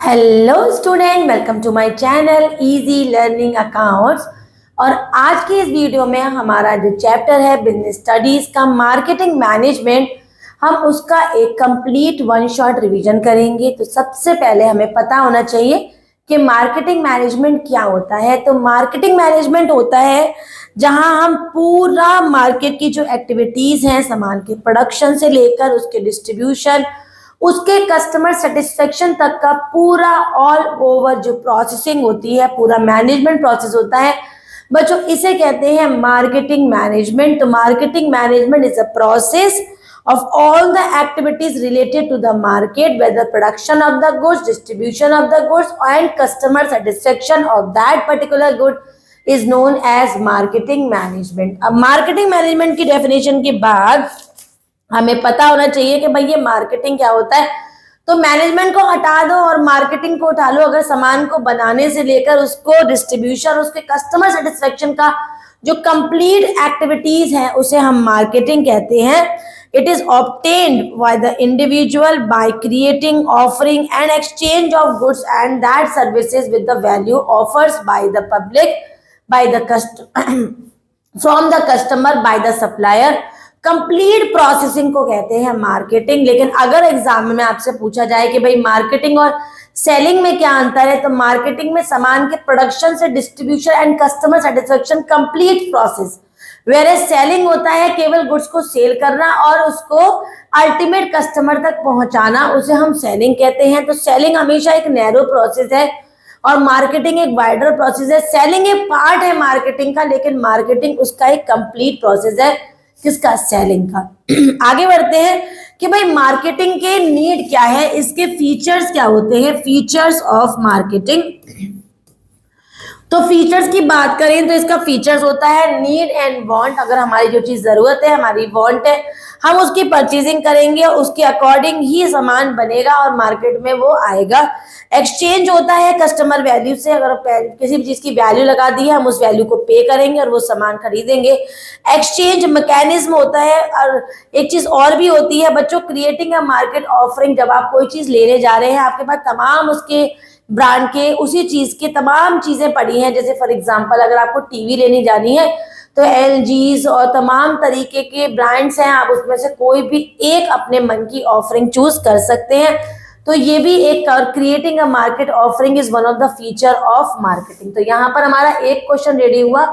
Hello student, welcome to my channel easy learning accounts. और आज की इस वीडियो में हमारा जो चैप्टर है बिजनेस स्टडीज का मार्केटिंग मैनेजमेंट, हम उसका एक कंप्लीट वन शॉट रिवीजन करेंगे। तो सबसे पहले हमें पता होना चाहिए कि मार्केटिंग मैनेजमेंट क्या होता है। तो मार्केटिंग मैनेजमेंट होता है जहां हम पूरा मार्केट की जो एक्टिविटीज हैं, सामान के प्रोडक्शन से लेकर उसके डिस्ट्रीब्यूशन, उसके कस्टमर सेटिस्फेक्शन तक का पूरा ऑल ओवर जो प्रोसेसिंग होती है, पूरा मैनेजमेंट प्रोसेस होता है बच्चों, इसे कहते हैं मार्केटिंग मैनेजमेंट। तो marketing management is a process of all the activities related to the market, whether production of the goods, distribution of the goods and customer satisfaction of that particular good is known as marketing management। अब marketing management की definition के बाद हमें पता होना चाहिए कि भाई ये मार्केटिंग क्या होता है। तो मैनेजमेंट को हटा दो और मार्केटिंग को उठा लो। अगर सामान को बनाने से लेकर उसको डिस्ट्रीब्यूशन, उसके कस्टमर सेटिस्फेक्शन का जो कंप्लीट एक्टिविटीज है उसे हम मार्केटिंग कहते हैं। It is obtained by the individual by creating, offering and exchange of goods and that services with the value offers by the public, by the from the customer, by the supplier। Complete processing को कहते हैं marketing. लेकिन अगर exam में आपसे पूछा जाए कि भाई मार्केटिंग और सेलिंग में क्या अंतर है, तो मार्केटिंग में सामान के प्रोडक्शन से distribution and customer satisfaction complete process, where selling होता है केवल गुड्स को सेल करना और उसको अल्टीमेट कस्टमर तक पहुंचाना, उसे हम सेलिंग कहते हैं। तो सेलिंग हमेशा एक नैरो प्रोसेस है और मार्केटिंग एक वाइडर प्रोसेस है। सेलिंग एक पार्ट है मार्केटिंग का, लेकिन मार्केटिंग उसका एक कंप्लीट प्रोसेस है। किसका? सेलिंग का। आगे बढ़ते हैं कि भाई मार्केटिंग के नीड क्या है, इसके फीचर्स क्या होते हैं, फीचर्स ऑफ मार्केटिंग। तो फीचर्स की बात करें तो इसका फीचर्स होता है नीड एंड वांट। अगर हमारी जो चीज जरूरत है, हमारी वांट है, हम उसकी परचेजिंग करेंगे और उसके अकॉर्डिंग ही सामान बनेगा और मार्केट में वो आएगा। एक्सचेंज होता है कस्टमर वैल्यू से। अगर किसी भी चीज की वैल्यू लगा दी है, हम उस वैल्यू को पे करेंगे और वो सामान खरीदेंगे। एक्सचेंज मैकेनिज्म होता है। और एक चीज और भी होती है बच्चों, क्रिएटिंग अ मार्केट ऑफरिंग। जब आप कोई चीज लेने जा रहे हैं, आपके पास तमाम उसके ब्रांड के उसी चीज की तमाम चीजें पड़ी हैं। जैसे फॉर एग्जांपल अगर आपको टीवी लेनी जानी है तो एलजी और तमाम तरीके के ब्रांड्स हैं, आप उसमें से कोई भी एक अपने मन की ऑफरिंग चूज कर सकते हैं। तो ये भी एक creating a market offering is one of the feature of marketing. तो यहाँ पर हमारा एक क्वेश्चन रेडी हुआ,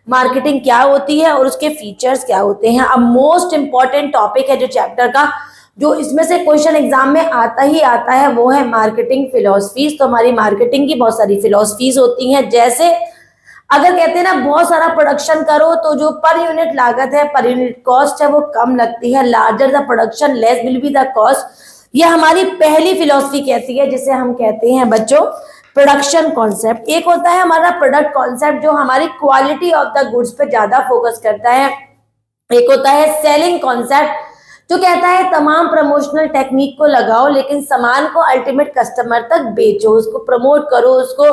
मार्केटिंग क्या होती है और उसके फीचर्स क्या होते हैं। अब मोस्ट इंपॉर्टेंट टॉपिक है जो चैप्टर का, जो इसमें से क्वेश्चन एग्जाम में आता ही आता है, वो है मार्केटिंग फिलॉसफीज। तो हमारी मार्केटिंग की बहुत सारी फिलॉसफीज होती हैं। जैसे अगर कहते हैं ना बहुत सारा प्रोडक्शन करो तो जो पर यूनिट लागत है, पर यूनिट कॉस्ट है, वो कम लगती है। Larger the production less will be the cost. ये हमारी पहली फिलॉसफी कहती है, जिसे हम कहते हैं बच्चों प्रोडक्शन कॉन्सेप्ट। एक होता है हमारा प्रोडक्ट कॉन्सेप्ट जो हमारी क्वालिटी ऑफ द गुड्स पे ज्यादा फोकस करता है। एक होता है सेलिंग कॉन्सेप्ट जो कहता है तमाम प्रमोशनल टेक्निक को लगाओ लेकिन सामान को अल्टीमेट कस्टमर तक बेचो, उसको प्रमोट करो, उसको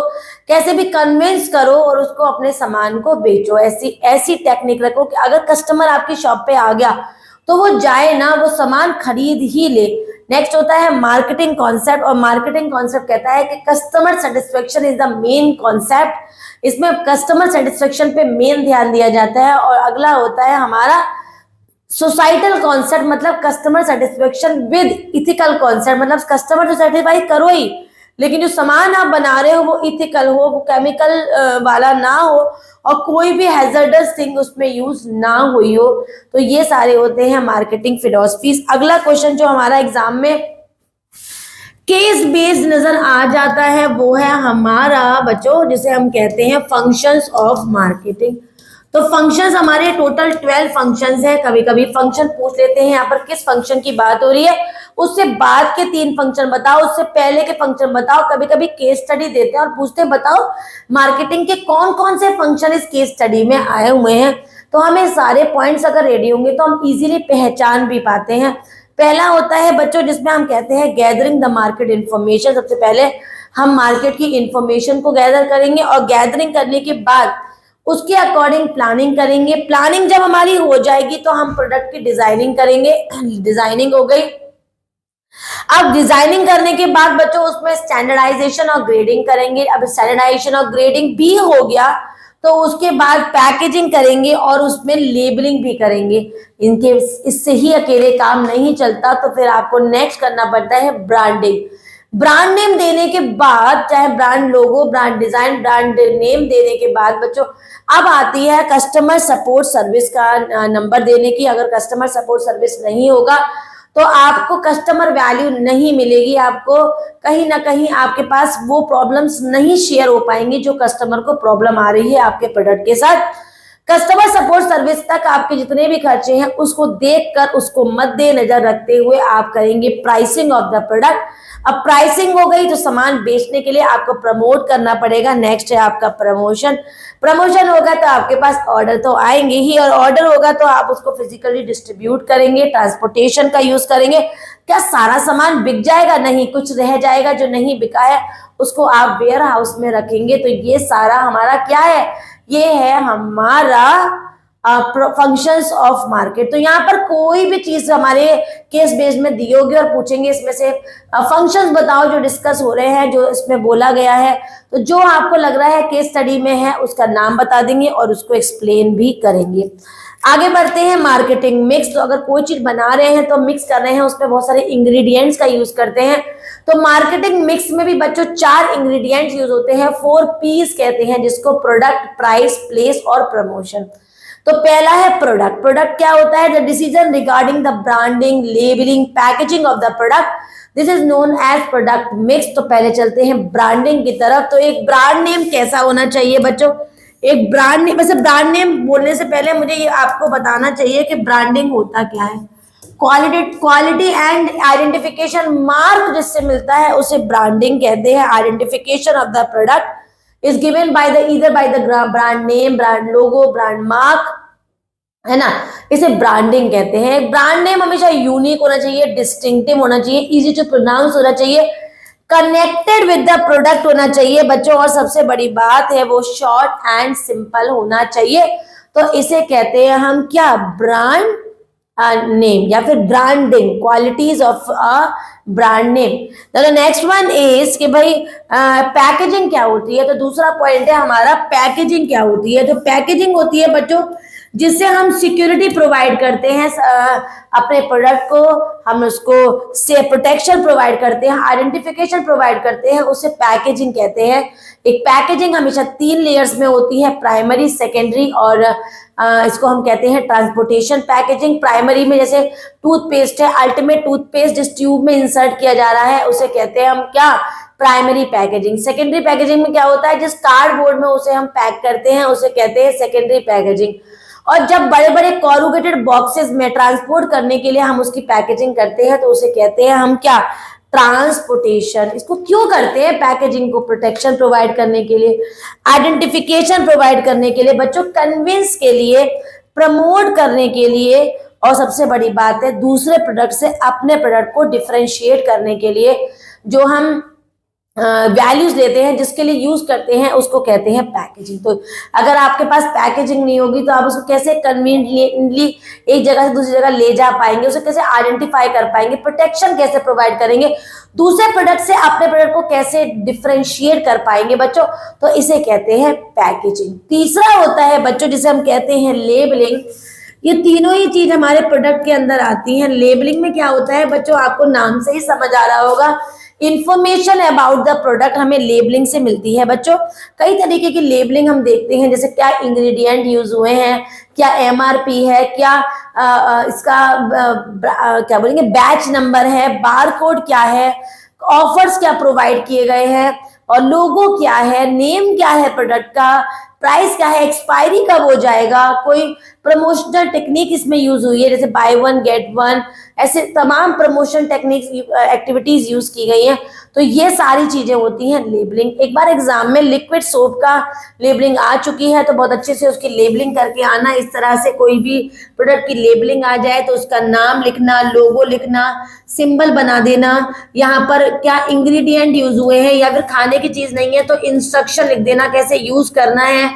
कैसे भी कन्विंस करो और उसको अपने सामान को बेचो। ऐसी टेक्निक रखो कि अगर कस्टमर आपकी शॉप पे आ गया तो वो जाए ना, वो सामान खरीद ही ले। नेक्स्ट होता है मार्केटिंग कॉन्सेप्ट। और मार्केटिंग कॉन्सेप्ट कहता है कि customer satisfaction is the main concept. इसमें कस्टमर सेटिस्फेक्शन पे मेन ध्यान दिया जाता है। और अगला होता है हमारा सोसाइटल कॉन्सेप्ट, मतलब customer satisfaction with ethical concept. मतलब कस्टमर तो सेटिस्फाई करो ही, लेकिन जो सामान आप बना रहे हो वो इथिकल हो, वो केमिकल वाला ना हो और कोई भी हैजर्डस थिंग उसमें यूज ना हुई हो। तो ये सारे होते हैं मार्केटिंग फिलॉसफीज। अगला क्वेश्चन जो हमारा एग्जाम में केस बेस्ड नजर आ जाता है वो है हमारा बच्चों जिसे हम कहते हैं फंक्शंस ऑफ मार्केटिंग। तो फंक्शंस हमारे टोटल 12 फंक्शंस हैं। कभी कभी फंक्शन पूछ लेते हैं यहाँ पर किस फंक्शन की बात हो रही है, उससे बाद के 3 फंक्शन बताओ, उससे पहले के फंक्शन बताओ। कभी कभी केस स्टडी देते हैं और पूछते हैं बताओ मार्केटिंग के कौन कौन से फंक्शन इस केस स्टडी में आए हुए हैं। तो हमें सारे पॉइंट्स अगर रेडी होंगे तो हम इजीली पहचान भी पाते हैं। पहला होता है बच्चों जिसमें हम कहते हैं गैदरिंग द मार्केट इन्फॉर्मेशन। सबसे पहले हम मार्केट की इंफॉर्मेशन को गैदर करेंगे और गैदरिंग करने के बाद उसके अकॉर्डिंग प्लानिंग करेंगे। प्लानिंग जब हमारी हो जाएगी तो हम प्रोडक्ट की डिजाइनिंग करेंगे। डिजाइनिंग हो गई, अब डिजाइनिंग करने के बाद बच्चों उसमें स्टैंडर्डाइजेशन और ग्रेडिंग करेंगे। अब स्टैंडर्डाइजेशन और ग्रेडिंग भी हो गया तो उसके बाद पैकेजिंग करेंगे और उसमें लेबलिंग भी करेंगे। इनके इससे ही अकेले काम नहीं चलता, तो फिर आपको नेक्स्ट करना पड़ता है ब्रांडिंग। ब्रांड नेम देने के बाद, चाहे brand logo, brand design, brand name देने के बाद बच्चों अब आती है कस्टमर सपोर्ट सर्विस का नंबर देने की। अगर कस्टमर सपोर्ट सर्विस नहीं होगा तो आपको कस्टमर वैल्यू नहीं मिलेगी, आपको कहीं ना कहीं आपके पास वो प्रॉब्लम्स नहीं शेयर हो पाएंगी जो कस्टमर को प्रॉब्लम आ रही है आपके प्रोडक्ट के साथ। कस्टमर सपोर्ट सर्विस तक आपके जितने भी खर्चे हैं उसको देखकर, उसको मद्देनजर रखते हुए आप करेंगे प्राइसिंग ऑफ द प्रोडक्ट। अब प्राइसिंग हो गई तो सामान बेचने के लिए आपको प्रमोट करना पड़ेगा। नेक्स्ट है आपका प्रमोशन। प्रमोशन होगा तो आपके पास ऑर्डर तो आएंगे ही, और ऑर्डर होगा तो आप उसको फिजिकली डिस्ट्रीब्यूट करेंगे, ट्रांसपोर्टेशन का यूज करेंगे। क्या सारा सामान बिक जाएगा? नहीं, कुछ रह जाएगा जो नहीं बिका है उसको आप वेयर हाउस में रखेंगे। तो ये सारा हमारा क्या है? ये है हमारा फंक्शंस ऑफ मार्केट। तो यहाँ पर कोई भी चीज हमारे केस बेस में दी होगी और पूछेंगे इसमें से फंक्शंस बताओ जो डिस्कस हो रहे हैं, जो इसमें बोला गया है। तो जो आपको लग रहा है केस स्टडी में है उसका नाम बता देंगे और उसको एक्सप्लेन भी करेंगे। आगे बढ़ते हैं मार्केटिंग मिक्स। तो अगर कोई चीज बना रहे हैं तो मिक्स कर रहे हैं, उसमें बहुत सारे इंग्रेडिएंट्स का यूज करते हैं। तो मार्केटिंग मिक्स में भी बच्चों 4 इंग्रेडिएंट्स यूज होते हैं, 4 P's कहते हैं जिसको, प्रोडक्ट, प्राइस, प्लेस और प्रमोशन। तो पहला है प्रोडक्ट। प्रोडक्ट क्या होता है? The decision regarding the branding, labelling, packaging of the product, this is known as product mix. तो पहले चलते हैं ब्रांडिंग की तरफ। तो एक ब्रांड नेम कैसा होना चाहिए बच्चों? एक ब्रांड नेम, वैसे ब्रांड नेम बोलने से पहले मुझे ये आपको बताना चाहिए कि ब्रांडिंग होता क्या है। क्वालिटी एंड आइडेंटिफिकेशन मार्क जिससे मिलता है उसे ब्रांडिंग कहते हैं। Identification of the product is given by the either by the brand name, brand logo, brand mark, है ना, इसे ब्रांडिंग कहते हैं। ब्रांड नेम हमेशा यूनिक होना चाहिए, डिस्टिंक्टिव होना चाहिए, इजी टू प्रोनाउंस होना चाहिए, कनेक्टेड विद द प्रोडक्ट होना चाहिए बच्चों, और सबसे बड़ी बात है वो शॉर्ट एंड सिंपल होना चाहिए। तो इसे कहते हैं हम क्या? ब्रांड नेम या फिर branding, qualities of a brand name. तो नेक्स्ट वन इज कि भाई पैकेजिंग क्या होती है। तो दूसरा पॉइंट है हमारा पैकेजिंग क्या होती है। तो पैकेजिंग होती है बच्चों जिससे हम सिक्योरिटी प्रोवाइड करते हैं अपने प्रोडक्ट को, हम उसको से प्रोटेक्शन प्रोवाइड करते हैं, आइडेंटिफिकेशन प्रोवाइड करते हैं, उसे पैकेजिंग कहते हैं। एक पैकेजिंग हमेशा 3 लेयर्स में होती है, प्राइमरी, सेकेंडरी और इसको हम कहते हैं ट्रांसपोर्टेशन पैकेजिंग। प्राइमरी में जैसे टूथपेस्ट है, अल्टीमेट टूथपेस्ट जिस ट्यूब में इंसर्ट किया जा रहा है उसे कहते हैं हम क्या? Primary packaging. सेकेंडरी पैकेजिंग में क्या होता है? जिस कार्डबोर्ड में उसे हम पैक करते हैं उसे कहते हैं सेकेंडरी पैकेजिंग। और जब बड़े बड़े कॉरुगेटेड बॉक्सेस में ट्रांसपोर्ट करने के लिए हम उसकी पैकेजिंग करते हैं तो उसे कहते हैं हम क्या? ट्रांसपोर्टेशन। इसको क्यों करते हैं? पैकेजिंग को प्रोटेक्शन प्रोवाइड करने के लिए, आइडेंटिफिकेशन प्रोवाइड करने के लिए बच्चों, कन्विंस के लिए, प्रमोट करने के लिए, और सबसे बड़ी बात है दूसरे प्रोडक्ट से अपने प्रोडक्ट को डिफरेंशिएट करने के लिए जो हम वैल्यूज लेते हैं, जिसके लिए यूज करते हैं उसको कहते हैं पैकेजिंग। तो अगर आपके पास पैकेजिंग नहीं होगी तो आप उसको कैसे कन्वीनियंटली एक जगह से दूसरी जगह ले जा पाएंगे, उसे कैसे आइडेंटिफाई कर पाएंगे, प्रोटेक्शन कैसे प्रोवाइड करेंगे, दूसरे प्रोडक्ट से अपने प्रोडक्ट को कैसे डिफरेंशिएट कर पाएंगे बच्चों, तो इसे कहते हैं पैकेजिंग। तीसरा होता है बच्चों जिसे हम कहते हैं लेबलिंग। ये तीनों ही चीज हमारे प्रोडक्ट के अंदर आती हैं। लेबलिंग में क्या होता है बच्चों, आपको नाम से ही समझ आ रहा होगा, इंफॉर्मेशन अबाउट द प्रोडक्ट हमें लेबलिंग से मिलती है बच्चों। कई तरीके की लेबलिंग हम देखते हैं, जैसे क्या इंग्रेडिएंट यूज हुए हैं, क्या एमआरपी है, क्या इसका क्या बोलेंगे बैच नंबर है, बारकोड क्या है, ऑफर्स क्या प्रोवाइड किए गए हैं, और लोगो क्या है, नेम क्या है प्रोडक्ट का, प्राइस क्या है, एक्सपायरी कब हो जाएगा, कोई प्रमोशनल टेक्निक इसमें यूज हुई है जैसे बाय 1 गेट 1, ऐसे तमाम प्रमोशन टेक्निक्स एक्टिविटीज यूज की गई हैं। तो ये सारी चीजें होती हैं लेबलिंग। एक बार एग्जाम में लिक्विड सोप का लेबलिंग आ चुकी है तो बहुत अच्छे से उसकी लेबलिंग करके आना। इस तरह से कोई भी प्रोडक्ट की लेबलिंग आ जाए तो उसका नाम लिखना, लोगो लिखना, सिंबल बना देना, यहाँ पर क्या इंग्रेडिएंट यूज हुए हैं या फिर खाने की चीज नहीं है तो इंस्ट्रक्शन लिख देना कैसे यूज करना है।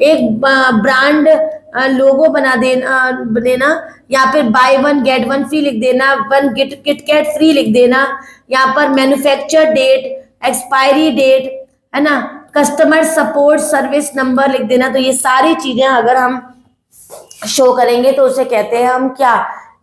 एक ब्रांड लोगो बना देना, यहाँ पर by one get one free लिख देना, वन किटकैट फ्री लिख देना, यहाँ पर मैन्युफैक्चर डेट, एक्सपायरी डेट, है ना, कस्टमर सपोर्ट सर्विस नंबर लिख देना। तो ये सारी चीजें अगर हम शो करेंगे तो उसे कहते हैं हम क्या,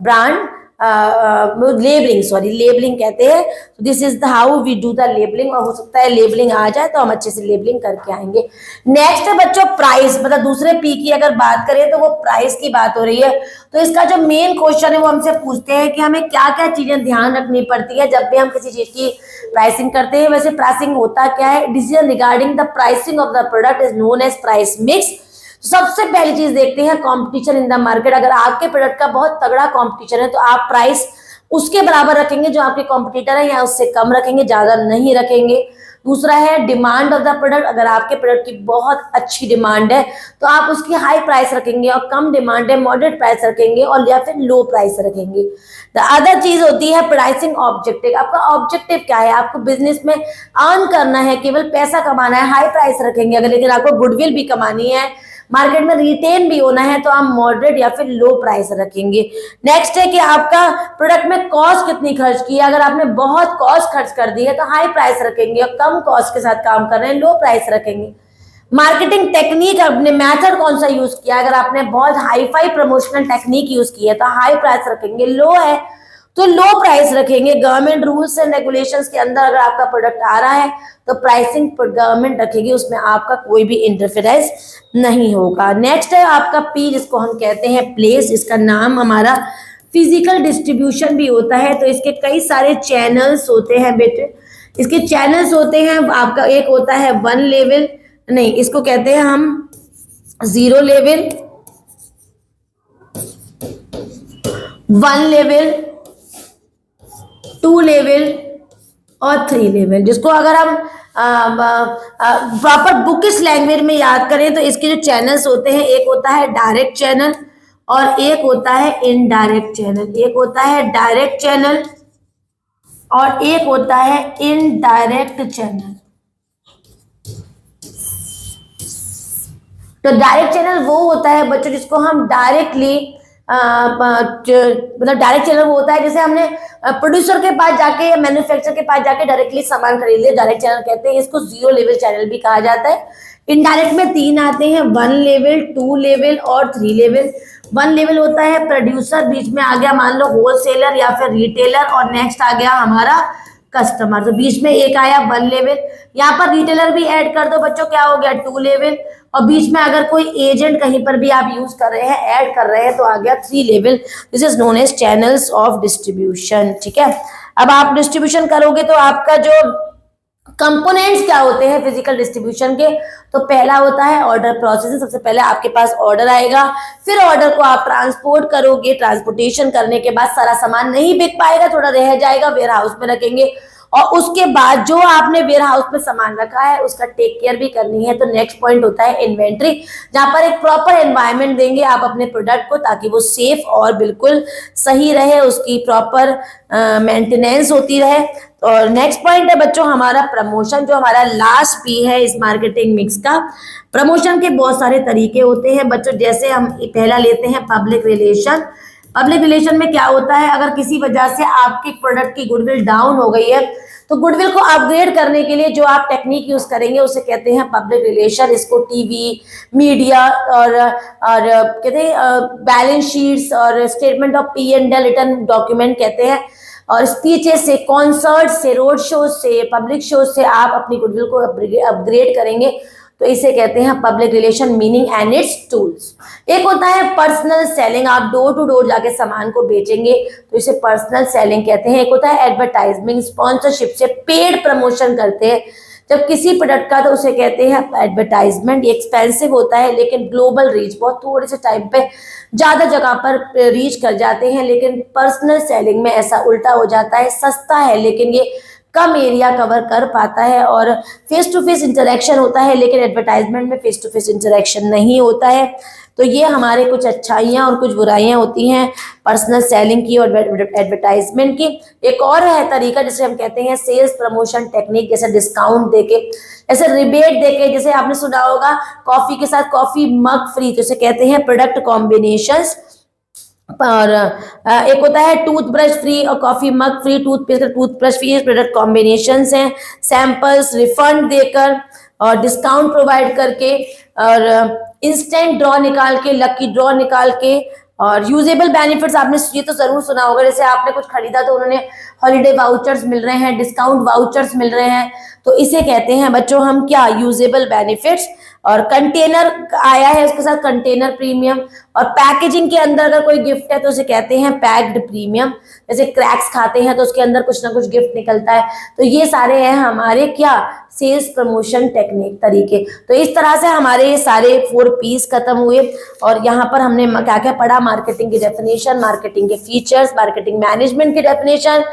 ब्रांड लेबलिंग, सॉरी लेबलिंग कहते हैं। This is the how we do the labelling. और हो सकता है लेबलिंग आ जाए तो हम अच्छे से लेबलिंग करके आएंगे। नेक्स्ट है बच्चों प्राइस, मतलब दूसरे पी की अगर बात करें तो वो प्राइस की बात हो रही है। तो इसका जो मेन क्वेश्चन है वो हमसे पूछते हैं कि हमें क्या क्या चीजें ध्यान रखनी पड़ती है जब भी हम किसी चीज की प्राइसिंग करते हैं। वैसे प्राइसिंग होता क्या है, decision regarding the pricing of the product is known as price mix. सबसे पहली चीज देखते हैं कंपटीशन इन द मार्केट। अगर आपके प्रोडक्ट का बहुत तगड़ा कंपटीशन है तो आप प्राइस उसके बराबर रखेंगे जो आपके कॉम्पिटिटर है, या उससे कम रखेंगे, ज्यादा नहीं रखेंगे। दूसरा है डिमांड ऑफ द प्रोडक्ट। अगर आपके प्रोडक्ट की बहुत अच्छी डिमांड है तो आप उसकी हाई प्राइस रखेंगे, और कम डिमांड है मॉडरेट प्राइस रखेंगे, और या फिर लो प्राइस रखेंगे। द अदर चीज होती है प्राइसिंग ऑब्जेक्टिव। आपका ऑब्जेक्टिव क्या है, आपको बिजनेस में अर्न करना है, केवल पैसा कमाना है, हाई प्राइस रखेंगे। अगर लेकिन आपको गुडविल भी कमानी है, मार्केट में रिटेन भी होना है, तो आप मॉडरेट या फिर लो प्राइस रखेंगे। नेक्स्ट है कि आपका प्रोडक्ट में कॉस्ट कितनी खर्च की है। अगर आपने बहुत कॉस्ट खर्च कर दी है तो हाई प्राइस रखेंगे, और कम कॉस्ट के साथ काम कर रहे हैं लो प्राइस रखेंगे। मार्केटिंग टेक्निक, अपने मेथड कौन सा यूज किया। अगर आपने बहुत hi fi promotional technique use की है तो हाई प्राइस रखेंगे, लो है तो लो प्राइस रखेंगे। गवर्नमेंट रूल्स एंड रेगुलेशंस के अंदर अगर आपका प्रोडक्ट आ रहा है तो प्राइसिंग गवर्नमेंट रखेगी, उसमें आपका कोई भी इंटरफेरेंस नहीं होगा। नेक्स्ट है आपका पी, जिसको हम कहते हैं प्लेस। इसका नाम हमारा फिजिकल डिस्ट्रीब्यूशन भी होता है। तो इसके कई सारे चैनल्स होते हैं बेटे। इसके चैनल्स होते हैं, आपका एक होता है वन लेवल, नहीं इसको कहते हैं हम zero level, one level, two level और थ्री लेवल। जिसको अगर हम प्रॉपर बुकिश लैंग्वेज में याद करें तो इसके जो चैनल्स होते हैं, एक होता है डायरेक्ट चैनल और एक होता है इनडायरेक्ट चैनल। एक होता है डायरेक्ट चैनल और एक होता है इनडायरेक्ट चैनल। तो डायरेक्ट चैनल वो होता है बच्चों जिसको हम डायरेक्टली मतलब डायरेक्ट चैनल वो होता है जैसे हमने प्रोड्यूसर के पास जाके या मैन्युफैक्चरर के पास जाके डायरेक्टली सामान खरीद लिया, डायरेक्ट चैनल कहते हैं। इसको जीरो लेवल चैनल भी कहा जाता है। इनडायरेक्ट में तीन आते हैं, वन लेवल, टू लेवल और थ्री लेवल। वन लेवल होता है प्रोड्यूसर, बीच में आ गया मान लो होलसेलर या फिर रिटेलर, और नेक्स्ट आ गया हमारा कस्टमर। तो बीच में एक आया वन लेवल। यहाँ पर रिटेलर भी ऐड कर दो बच्चों, क्या हो गया टू लेवल। और बीच में अगर कोई एजेंट कहीं पर भी आप यूज कर रहे हैं, ऐड कर रहे हैं, तो आ गया three level. This is known as channels of distribution. ठीक है, अब आप डिस्ट्रीब्यूशन करोगे तो आपका जो कंपोनेंट्स क्या होते हैं फिजिकल डिस्ट्रीब्यूशन के, तो पहला होता है ऑर्डर प्रोसेसिंग। सबसे पहले आपके पास ऑर्डर आएगा, फिर ऑर्डर को आप ट्रांसपोर्ट करोगे। ट्रांसपोर्टेशन करने के बाद सारा सामान नहीं बिक पाएगा, थोड़ा रह जाएगा, वेयर हाउस में रखेंगे, और उसके बाद जो आपने वेयर हाउस में सामान रखा है उसका टेक केयर भी करनी है। तो नेक्स्ट पॉइंट होता है इन्वेंट्री, जहां पर एक प्रॉपर एनवायरनमेंट देंगे आप अपने प्रोडक्ट को, ताकि वो सेफ और बिल्कुल सही रहे, उसकी प्रॉपर मेंटेनेंस होती रहे। और नेक्स्ट पॉइंट है बच्चों हमारा प्रमोशन, जो हमारा लास्ट पी है इस मार्केटिंग मिक्स का। प्रमोशन के बहुत सारे तरीके होते हैं बच्चों, जैसे हम पहला लेते हैं पब्लिक रिलेशन। पब्लिक रिलेशन में क्या होता है, अगर किसी वजह से आपके प्रोडक्ट की गुडविल डाउन हो गई है तो गुडविल को अपग्रेड करने के लिए जो आप टेक्निक यूज करेंगे उसे कहते हैं पब्लिक रिलेशन। इसको टीवी, मीडिया और कहते हैं बैलेंस शीट्स और statement of P and L return document कहते हैं। और स्पीचेस से, कॉन्सर्ट से, रोड शो से, पब्लिक शो से आप अपनी गुडविल को अपग्रेड करेंगे, तो इसे कहते हैं public relation meaning and it's tools. एक होता है पर्सनल सेलिंग, आप डोर टू डोर जाके सामान को बेचेंगे तो इसे पर्सनल सेलिंग कहते हैं। एक होता है एडवर्टाइजमेंट, स्पॉन्सरशिप से पेड प्रमोशन करते हैं जब किसी प्रोडक्ट का, तो उसे कहते हैं एडवर्टाइजमेंट। ये एक्सपेंसिव होता है लेकिन ग्लोबल रीच, बहुत थोड़े से टाइम पे ज्यादा जगह पर रीच कर जाते हैं। लेकिन पर्सनल सेलिंग में ऐसा उल्टा हो जाता है, सस्ता है लेकिन ये कम एरिया कवर कर पाता है और फेस टू फेस इंटरेक्शन होता है, लेकिन एडवर्टाइजमेंट में फेस टू फेस इंटरेक्शन नहीं होता है। तो ये हमारे कुछ अच्छाइयाँ और कुछ बुराइयाँ होती हैं पर्सनल सेलिंग की और एडवर्टाइजमेंट की। एक और है तरीका जिसे हम कहते हैं सेल्स प्रमोशन टेक्निक, जैसे डिस्काउंट देके, जैसे रिबेट देके, जैसे आपने सुना होगा कॉफी के साथ कॉफी मग फ्री, तो इसे कहते हैं प्रोडक्ट कॉम्बिनेशंस। और एक होता है टूथब्रश फ्री और coffee mug free, toothbrush free product combinations हैं। सैंपल्स रिफंड देकर और डिस्काउंट प्रोवाइड करके और इंस्टेंट ड्रॉ निकाल के, लकी ड्रॉ निकाल के, और यूजेबल बेनिफिट्स आपने ये तो जरूर सुना होगा, जैसे आपने कुछ खरीदा तो उन्होंने हॉलीडे वाउचर्स मिल रहे हैं, डिस्काउंट वाउचर्स मिल रहे हैं, तो इसे कहते हैं बच्चों हम क्या, यूजेबल बेनिफिट्स। और कंटेनर आया है उसके साथ कंटेनर प्रीमियम, और पैकेजिंग के अंदर अगर कोई गिफ्ट है तो उसे कहते हैं पैक्ड प्रीमियम, जैसे क्रैक्स खाते हैं तो उसके अंदर कुछ ना कुछ गिफ्ट निकलता है। तो ये सारे हैं हमारे क्या, सेल्स प्रमोशन टेक्निक तरीके। तो इस तरह से हमारे ये सारे 4 पीस खत्म हुए और यहाँ पर हमने क्या क्या पढ़ा, मार्केटिंग की डेफिनेशन, मार्केटिंग के फीचर्स, मार्केटिंग मैनेजमेंट की डेफिनेशन,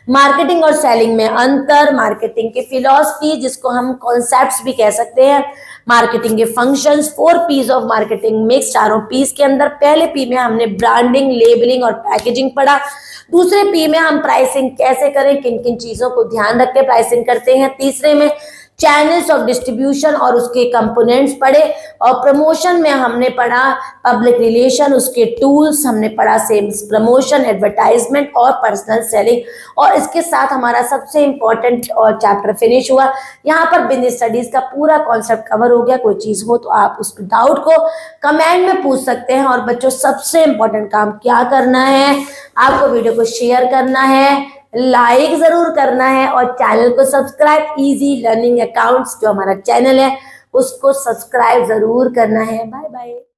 मार्केटिंग और सेलिंग में अंतर, मार्केटिंग की फिलॉसफी जिसको हम कॉन्सेप्ट्स भी कह सकते हैं, मार्केटिंग के functions, 4 Ps of marketing mix, चारों पीस के अंदर पहले पी में हमने ब्रांडिंग, लेबलिंग और पैकेजिंग पढ़ा। दूसरे पी में हम प्राइसिंग कैसे करें, किन किन चीजों को ध्यान रख के प्राइसिंग करते हैं। तीसरे में चैनल्स ऑफ डिस्ट्रीब्यूशन और उसके कंपोनेंट्स पढ़े, और प्रमोशन में हमने पढ़ा पब्लिक रिलेशन, उसके टूल्स हमने पढ़ा, सेल्स प्रमोशन, एडवर्टाइजमेंट और पर्सनल सेलिंग। और इसके साथ हमारा सबसे इंपॉर्टेंट और चैप्टर फिनिश हुआ। यहाँ पर बिजनेस स्टडीज का पूरा कॉन्सेप्ट कवर हो गया। कोई चीज हो तो आप उस डाउट को कमेंट में पूछ सकते हैं। और बच्चों सबसे इंपॉर्टेंट काम क्या करना है, आपको वीडियो को शेयर करना है, लाइक जरूर करना है और चैनल को सब्सक्राइब, इजी लर्निंग अकाउंट्स जो हमारा चैनल है उसको सब्सक्राइब जरूर करना है। Bye bye.